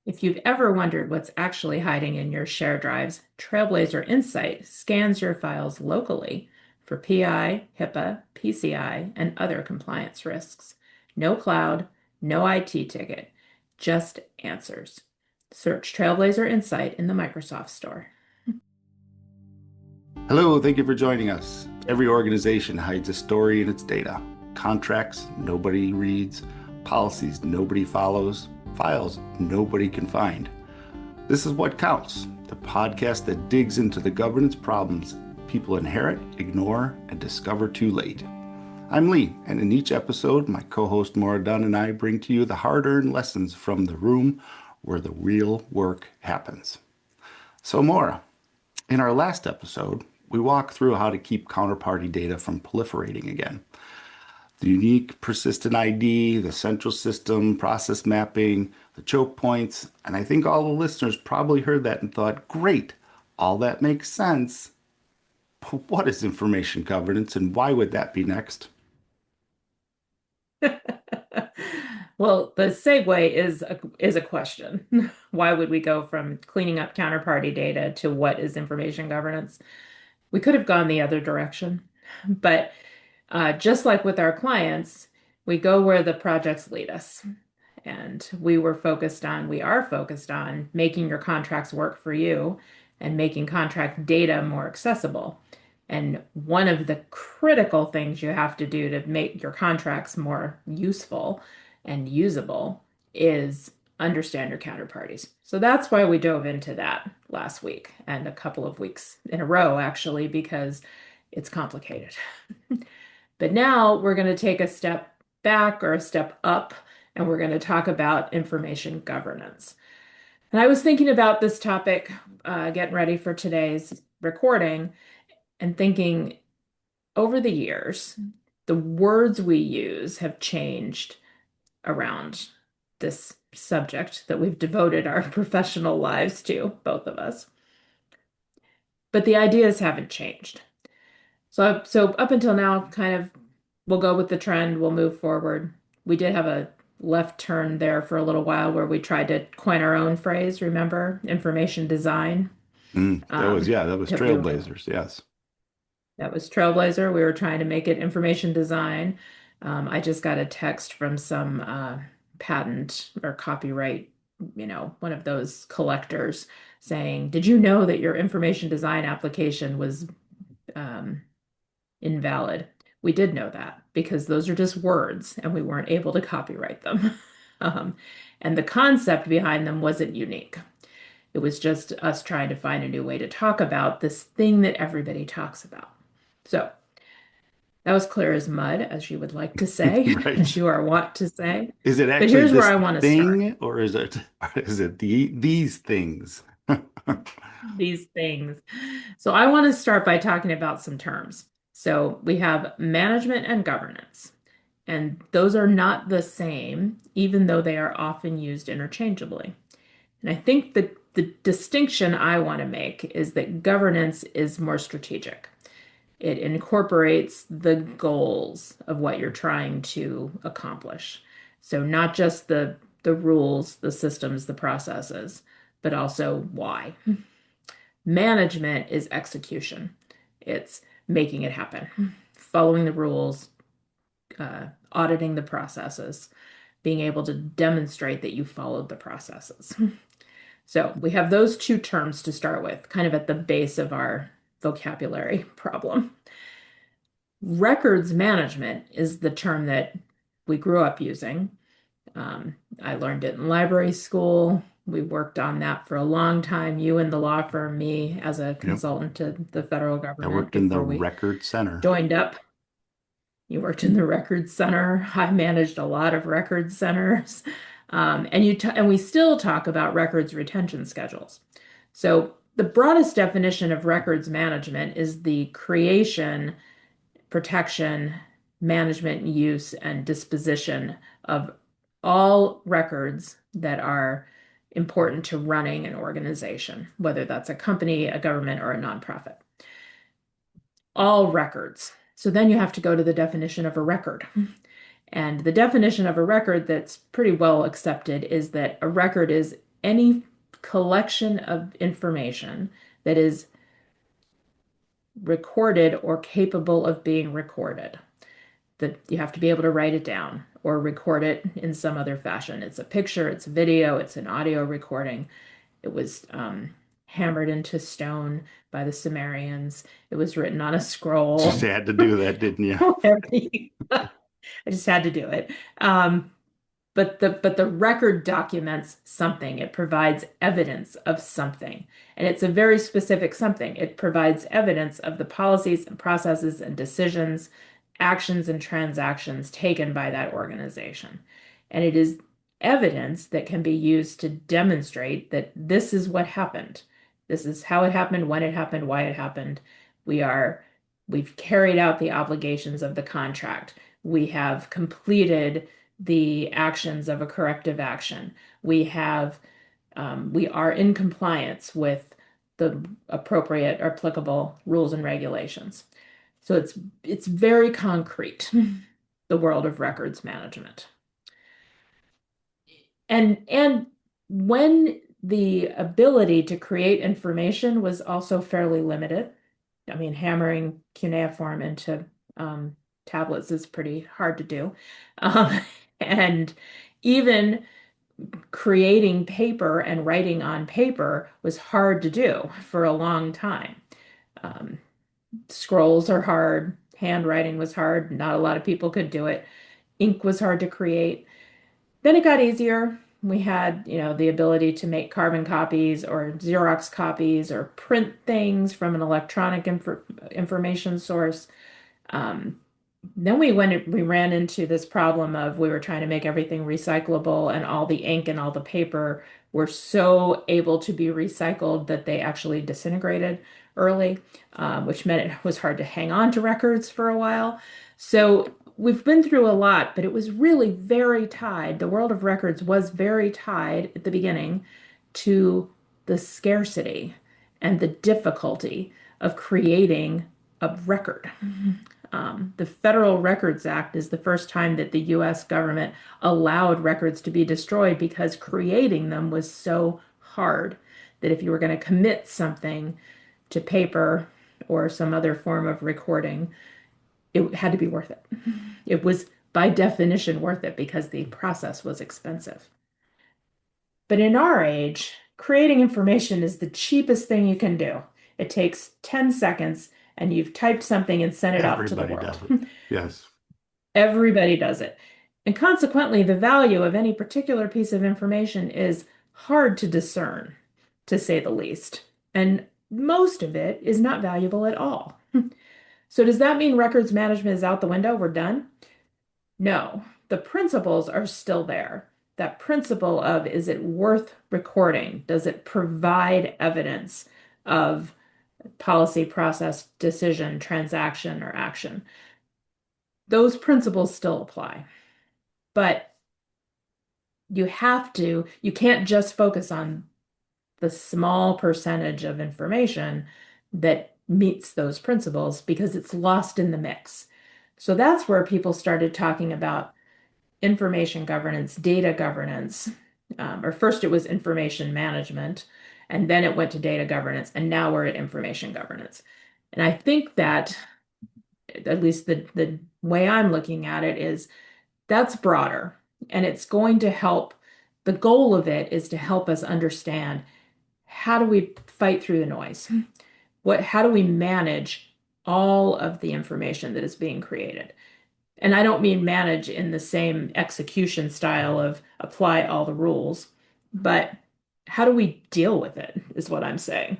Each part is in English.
If you've ever wondered what's actually hiding in your share drives, TrailBlazer Insight scans your files locally for PI, HIPAA, PCI, and other compliance risks. No cloud, no IT ticket, just answers. Search TrailBlazer Insight in the Microsoft Store. Hello, thank you for joining us. Every organization hides a story in its data. Contracts nobody reads, policies nobody follows, files nobody can find. This is What Counts, the podcast that digs into the governance problems people inherit, ignore, and discover too late. I'm Lee, and in each episode, my co-host Maura Dunn and I bring to you the hard-earned lessons from the room where the real work happens. So Maura, in our last episode, we walked through how to keep counterparty data from proliferating again. The unique persistent ID, the central system, process mapping, the choke points, and I think all the listeners probably heard that and thought, great, all that makes sense. But what is information governance and why would that be next? Well, the segue is a question. Why would we go from cleaning up counterparty data to what is information governance? We could have gone the other direction, but just like with our clients, we go where the projects lead us. And we are focused on making your contracts work for you and making contract data more accessible. And one of the critical things you have to do to make your contracts more useful and usable is understand your counterparties. So that's why we dove into that last week and a couple of weeks in a row, actually, because it's complicated. But now we're going to take a step back or a step up, and we're going to talk about information governance. And I was thinking about this topic, getting ready for today's recording, and thinking over the years, the words we use have changed around this subject that we've devoted our professional lives to, both of us. But the ideas haven't changed. So up until now, kind of, we'll go with the trend, we'll move forward. We did have a left turn there for a little while where we tried to coin our own phrase, remember? Information design. That was That we were Trailblazers, yes. That was Trailblazer. We were trying to make it information design. I just got a text from some patent or copyright, one of those collectors saying, "Did you know that your information design application was um, invalid?" We did know that because those are just words and we weren't able to copyright them. Um, and the concept behind them wasn't unique. It was just us trying to find a new way to talk about this thing that everybody talks about. So that was clear as mud, as you would like to say, as Right. you are wont to say. Is it But actually here's where this I want to start. thing or is it these things? These things. So I want to start by talking about some terms. So we have management and governance, and those are not the same, even though they are often used interchangeably. And I think that the distinction I want to make is that governance is more strategic. It incorporates the goals of what you're trying to accomplish. So not just the rules, the systems, the processes, but also why. Management is execution. It's making it happen, following the rules, auditing the processes, being able to demonstrate that you followed the processes. So we have those two terms to start with, kind of at the base of our vocabulary problem. Records management is the term that we grew up using. I learned it in library school. We worked on that for a long time. You in the law firm, me as a Yep. consultant to the federal I government worked in the before we record center. joined up. You worked in the records center. I managed a lot of records centers. And we still talk about records retention schedules. So the broadest definition of records management is the creation, protection, management, use, and disposition of all records that are important to running an organization, whether that's a company, a government, or a nonprofit. All records. So then you have to go to the definition of a record. And the definition of a record that's pretty well accepted is that a record is any collection of information that is recorded or capable of being recorded. That you have to be able to write it down or record it in some other fashion. It's a picture, it's a video, it's an audio recording. It was hammered into stone by the Sumerians. It was written on a Just scroll. had to do that, didn't you? I just had to do it. But the record documents something. It provides evidence of something. And it's a very specific something. It provides evidence of the policies and processes and decisions, actions and transactions taken by that organization. And it is evidence that can be used to demonstrate that this is what happened. This is how it happened, when it happened, why it happened. We are, we've carried out the obligations of the contract. We have completed the actions of a corrective action. We are in compliance with the appropriate or applicable rules and regulations. So it's very concrete, the world of records management. And when the ability to create information was also fairly limited, I mean, hammering cuneiform into tablets is pretty hard to do. Um, and even creating paper and writing on paper was hard to do for a long time. Um, Scrolls are hard, handwriting was hard, not a lot of people could do it. Ink was hard to create. Then it got easier. We had, the ability to make carbon copies or Xerox copies or print things from an electronic information source. Um, then we ran into this problem of we were trying to make everything recyclable, and all the ink and all the paper were so able to be recycled that they actually disintegrated early, which meant it was hard to hang on to records for a while. So we've been through a lot, but it was really very tied. The world of records was very tied at the beginning to the scarcity and the difficulty of creating a record. The Federal Records Act is the first time that the US government allowed records to be destroyed because creating them was so hard that if you were going to commit something to paper or some other form of recording, it had to be worth it. It was by definition worth it because the process was expensive. But in our age, creating information is the cheapest thing you can do. It takes 10 seconds and you've typed something and sent it out to the Everybody world. does it. Yes. Everybody does it. And consequently, the value of any particular piece of information is hard to discern, to say the least. And most of it is not valuable at all. So, does that mean records management is out the window? We're done? No, the principles are still there. That principle of is it worth recording? Does it provide evidence of policy, process, decision, transaction, or action? Those principles still apply. But you can't just focus on the small percentage of information that meets those principles because it's lost in the mix. So that's where people started talking about information governance, data governance, or first it was information management, and then it went to data governance, and now we're at information governance. And I think that, at least the way I'm looking at it, is that's broader, and it's going to help. The goal of it is to help us understand how do we fight through the noise? How do we manage all of the information that is being created? And I don't mean manage in the same execution style of apply all the rules, but how do we deal with it is what I'm saying.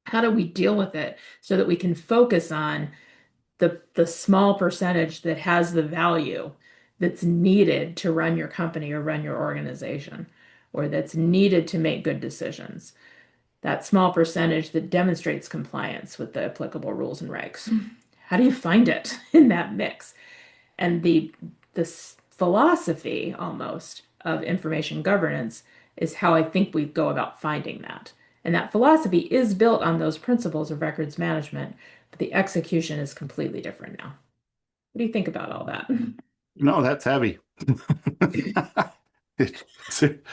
How do we deal with it so that we can focus on the small percentage that has the value that's needed to run your company or run your organization, or that's needed to make good decisions? That small percentage that demonstrates compliance with the applicable rules and regs. How do you find it in that mix? And this philosophy almost of information governance is how I think we go about finding that. And that philosophy is built on those principles of records management, but the execution is completely different now. What do you think about all that? No, that's heavy.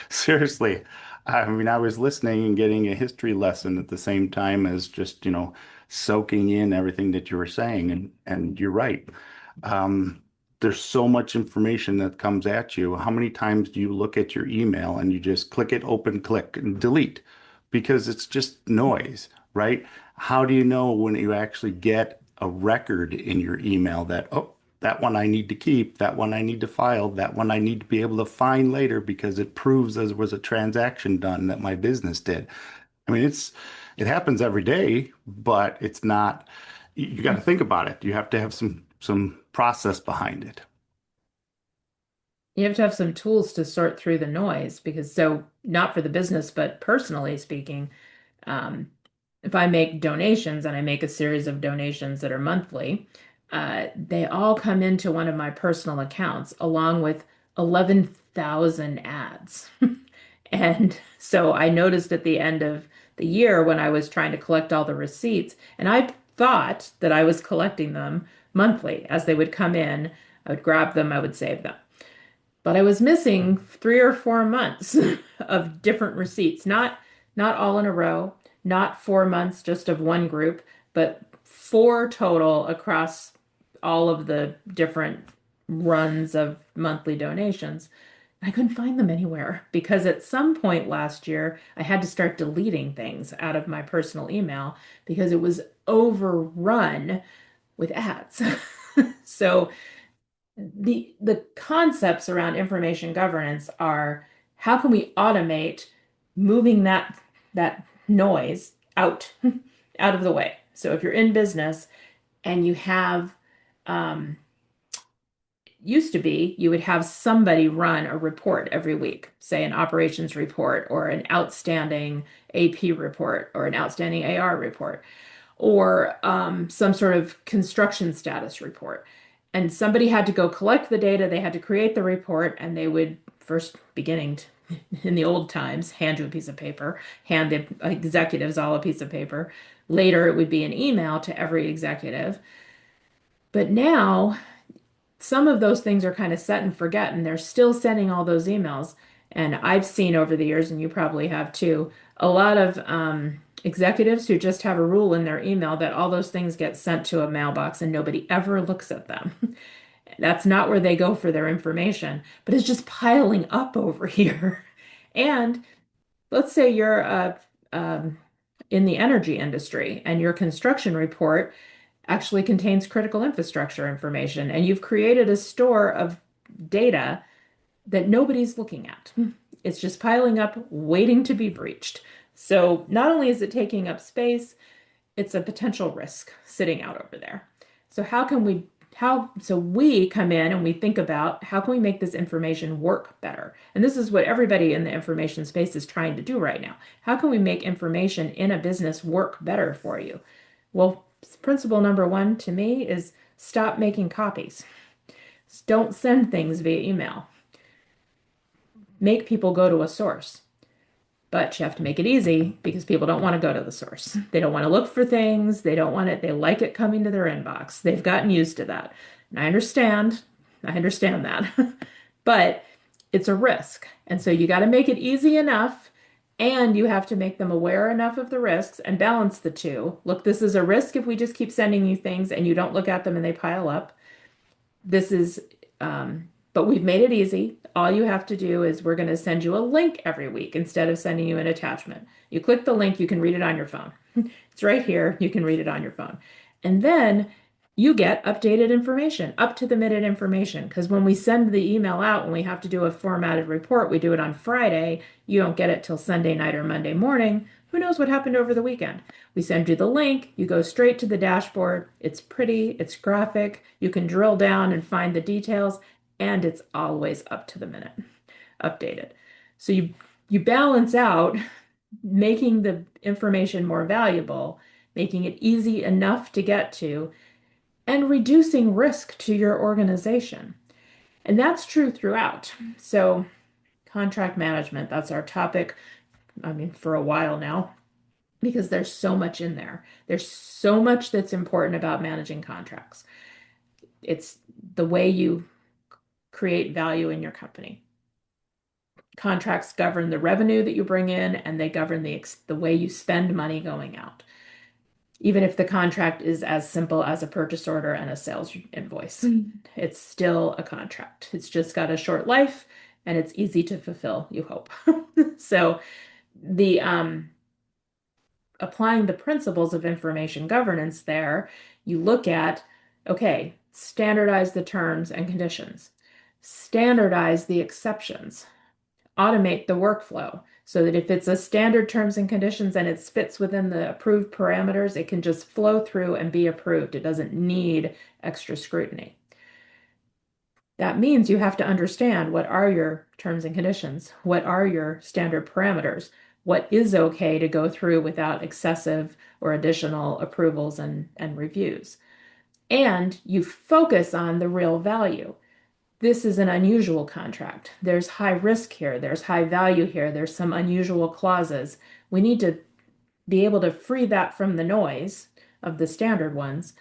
Seriously. I mean, I was listening and getting a history lesson at the same time as just, soaking in everything that you were saying. And you're right. Um, there's so much information that comes at you. How many times do you look at your email and you just click it, open, click, and delete? Because it's just noise, right? How do you know when you actually get a record in your email that, oh, that one I need to keep, that one I need to file, that one I need to be able to find later because it proves there was a transaction done that my business did. I mean, it happens every day, but it's not, you got to think about it. You have to have some process behind it. You have to have some tools to sort through the noise because so not for the business, but personally speaking, um, if I make donations and I make a series of donations that are monthly, they all come into one of my personal accounts along with 11,000 ads. And so I noticed at the end of the year when I was trying to collect all the receipts, and I thought that I was collecting them monthly as they would come in. I would grab them, I would save them. But I was missing 3 or 4 months of different receipts, not all in a row, not 4 months just of one group, but four total across all of the different runs of monthly donations. I couldn't find them anywhere because at some point last year, I had to start deleting things out of my personal email because it was overrun with ads. So the concepts around information governance are how can we automate moving that noise out out of the way. So if you're in business and you have used to be you would have somebody run a report every week, say an operations report or an outstanding AP report or an outstanding AR report or some sort of construction status report. And somebody had to go collect the data, they had to create the report, and they would first beginning to, in the old times, hand you a piece of paper, hand the executives all a piece of paper. Later, it would be an email to every executive. But now some of those things are kind of set and forget, and they're still sending all those emails. And I've seen over the years, and you probably have too, a lot of executives who just have a rule in their email that all those things get sent to a mailbox and nobody ever looks at them. That's not where they go for their information, but it's just piling up over here. And let's say you're in the energy industry and your construction report actually contains critical infrastructure information, and you've created a store of data that nobody's looking at. It's just piling up, waiting to be breached. So not only is it taking up space, it's a potential risk sitting out over there. So so we come in and we think about how can we make this information work better? And this is what everybody in the information space is trying to do right now. How can we make information in a business work better for you? Well, principle number one to me is stop making copies. Don't send things via email. Make people go to a source. But you have to make it easy because people don't want to go to the source. They don't want to look for things. They don't want it. They like it coming to their inbox. They've gotten used to that. And I understand. I understand that. But it's a risk. And so you got to make it easy enough and you have to make them aware enough of the risks and balance the two. Look, this is a risk if we just keep sending you things and you don't look at them and they pile up. This is, but we've made it easy. All you have to do is we're going to send you a link every week instead of sending you an attachment. You click the link, you can read it on your phone. It's right here. You can read it on your phone. And then you get updated information, up to the minute information. Because when we send the email out, when we have to do a formatted report, we do it on Friday. You don't get it till Sunday night or Monday morning. Who knows what happened over the weekend? We send you the link, you go straight to the dashboard. It's pretty, it's graphic. You can drill down and find the details, and it's always up to the minute, updated. So you balance out making the information more valuable, making it easy enough to get to, and reducing risk to your organization. And that's true throughout. So, contract management, that's our topic, I mean, for a while now, because there's so much in there. There's so much that's important about managing contracts. It's the way you create value in your company. Contracts govern the revenue that you bring in, and they govern the way you spend money going out, even if the contract is as simple as a purchase order and a sales invoice. It's still a contract. It's just got a short life and it's easy to fulfill, you hope. So the applying the principles of information governance there, you look at, okay, standardize the terms and conditions, standardize the exceptions, automate the workflow so that if it's a standard terms and conditions and it fits within the approved parameters, it can just flow through and be approved. It doesn't need extra scrutiny. That means you have to understand what are your terms and conditions? What are your standard parameters? What is okay to go through without excessive or additional approvals and reviews? And you focus on the real value. This is an unusual contract. There's high risk here. There's high value here. There's some unusual clauses. We need to be able to free that from the noise of the standard ones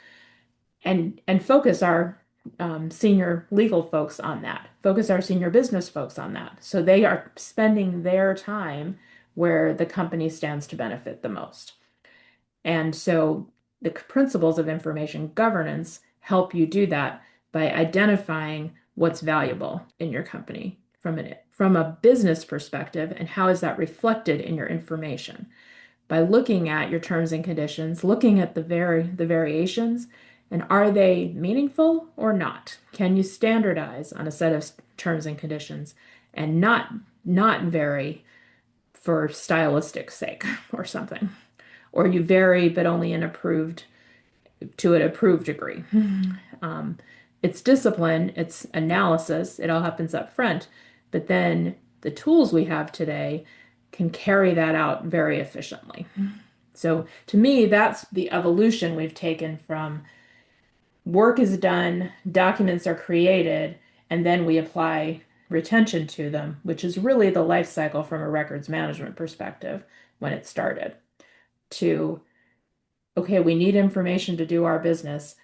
and focus our senior legal folks on that, focus our senior business folks on that. So they are spending their time where the company stands to benefit the most. And so the principles of information governance help you do that by identifying what's valuable in your company from a business perspective and how is that reflected in your information. By looking at your terms and conditions, looking at the variations, and are they meaningful or not? Can you standardize on a set of terms and conditions and not vary for stylistic sake or something? Or you vary but only in approved to an approved degree. Um, it's discipline, it's analysis, it all happens up front, but then the tools we have today can carry that out very efficiently. So to me, that's the evolution we've taken from work is done, documents are created, and then we apply retention to them, which is really the life cycle from a records management perspective when it started, to, okay, we need information to do our business.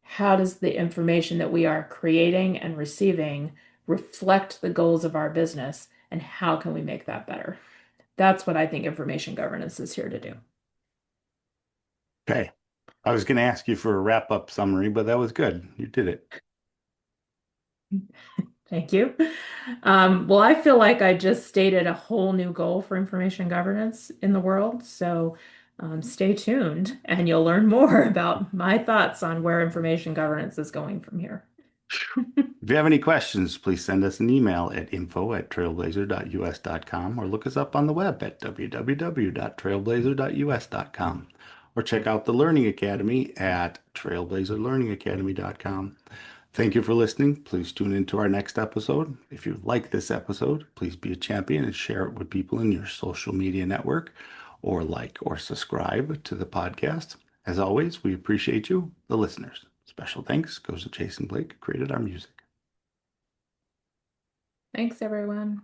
How does the information that we are creating and receiving reflect the goals of our business, and how can we make that better? That's what I think information governance is here to do. Okay. I was going to ask you for a wrap-up summary, but that was good. You did it. Thank you. Well, I feel like I just stated a whole new goal for information governance in the world. So stay tuned and you'll learn more about my thoughts on where information governance is going from here. If you have any questions, please send us an email at info@trailblazer.us.com or look us up on the web at www.trailblazer.us.com or check out the Learning Academy at trailblazerlearningacademy.com. Thank you for listening. Please tune into our next episode. If you like this episode, please be a champion and share it with people in your social media network or like or subscribe to the podcast. As always, we appreciate you, the listeners. Special thanks goes to Jason Blake, who created our music. Thanks, everyone.